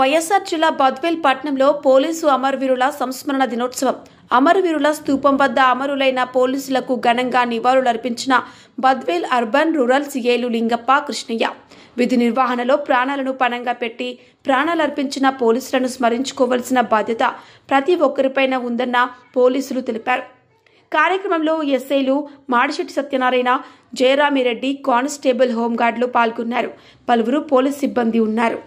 వైఎస్ఆర్ జిల్లా బద్వేల్ పట్టణంలో పోలీసు అమరవీరుల సంస్మరణ దినోత్సవం. అమరవీరుల స్తూపం వద్ద అమరులైన పోలీసులకు ఘనంగా నివాళులర్పించిన బద్వేల్ అర్బన్ రూరల్ సీఏలు లింగప్ప, కృష్ణయ్య. విధి నిర్వహణలో ప్రాణాలను పణంగా పెట్టి ప్రాణాలర్పించిన పోలీసులను స్మరించుకోవాల్సిన బాధ్యత ప్రతి ఒక్కరిపైన ఉందన్న పోలీసులు తెలిపారు. కార్యక్రమంలో ఎస్ఐలు మాడిశెట్టి సత్యనారాయణ, జయరామిరెడ్డి, కానిస్టేబుల్, హోంగార్డులు పాల్గొన్నారు. పలువురు పోలీస్ సిబ్బంది ఉన్నారు.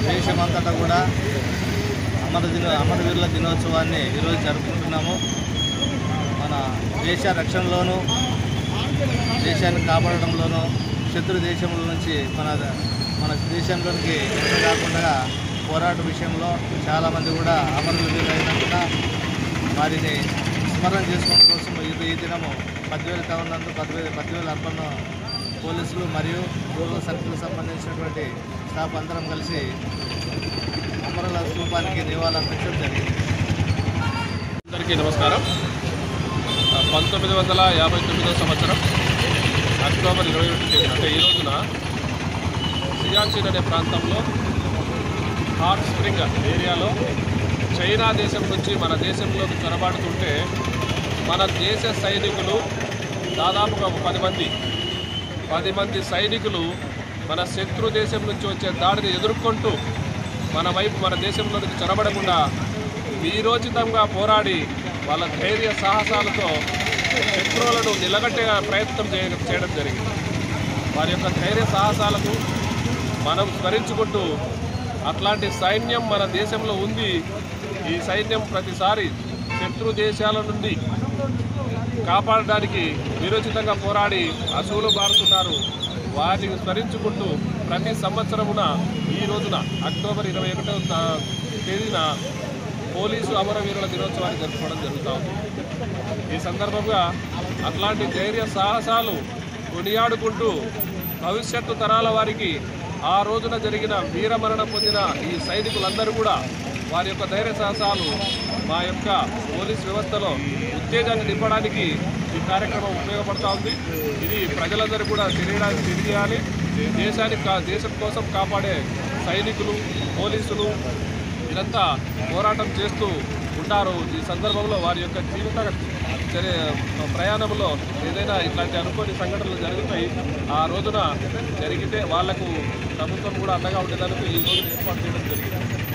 దేశమంతటా కూడా అమరవీరుల దినోత్సవాన్ని ఈరోజు జరుపుకుంటున్నాము. మన దేశ రక్షణలోనూ దేశాన్ని కాపాడడంలోనూ శత్రు దేశముల నుంచి మన దేశంలోనికి కాకుండా పోరాట విషయంలో చాలామంది కూడా అమరవీరులు అయినందున వారిని స్మరణ చేసుకోవడం కోసం ఈ దినము 10,000 టౌన్ నందు 10,000 అర్బన్ పోలీసులు మరియు రూరల్ సర్కిల్కి సంబంధించినటువంటి స్టాఫ్ అందరం కలిసి అమరుల స్థూపానికి నివాళులర్పించడం జరిగింది. అందరికీ నమస్కారం. 1959 సంవత్సరం అక్టోబర్ 21 తేదీన అంటే ఈ రోజున సియాచిన్ అనే ప్రాంతంలో హాట్ స్ప్రింగ్ ఏరియాలో చైనా దేశం నుంచి మన దేశంలోకి చొరబాటుతుంటే మన దేశ సైనికులు దాదాపుగా 10 మంది సైనికులు మన శత్రు దేశం నుంచి వచ్చే దాడిని ఎదుర్కొంటూ మన దేశంలోకి చొరబడకుండా వీరోచితంగా పోరాడి వాళ్ళ ధైర్య సాహసాలతో శత్రువులను నిలగట్టే ప్రయత్నం చేయడం జరిగింది. వారి యొక్క ధైర్య సాహసాలకు మనం స్మరించుకుంటూ అట్లాంటి సైన్యం మన దేశంలో ఉంది. ఈ సైన్యం ప్రతిసారి శత్రు దేశాల నుండి కాపాడడానికి వీరోచితంగా పోరాడి అసూలు బారుతున్నారు. వారిని స్మరించుకుంటూ ప్రతి సంవత్సరమున ఈ రోజున అక్టోబర్ 21వ తేదీన పోలీసు అమరవీరుల దినోత్సవాన్ని జరుపుకోవడం జరుగుతూ ఉంది. ఈ సందర్భంగా అట్లాంటి ధైర్య సాహసాలు కొనియాడుకుంటూ భవిష్యత్తు తరాల వారికి ఆ రోజున జరిగిన వీరమరణం పొందిన ఈ సైనికులందరూ కూడా వారి యొక్క ధైర్య సాహసాలు మా యొక్క పోలీస్ వ్యవస్థలో ఉత్తేజాన్ని నింపడానికి ఈ కార్యక్రమం ఉపయోగపడుతూ ఉంది. ఇది ప్రజలందరూ కూడా తెలియాలి. దేశం కోసం కాపాడే సైనికులు, పోలీసులు వీరంతా పోరాటం చేస్తూ ఉంటారు. ఈ సందర్భంలో వారి యొక్క జీవిత ప్రయాణంలో ఏదైనా ఇట్లాంటి అనుకోని సంఘటనలు జరుగుతాయి. ఆ రోజున జరిగితే వాళ్లకు ప్రభుత్వం కూడా అండగా ఉండేందుకు ఈ రోజున ఏర్పాటు చేయడం జరిగింది.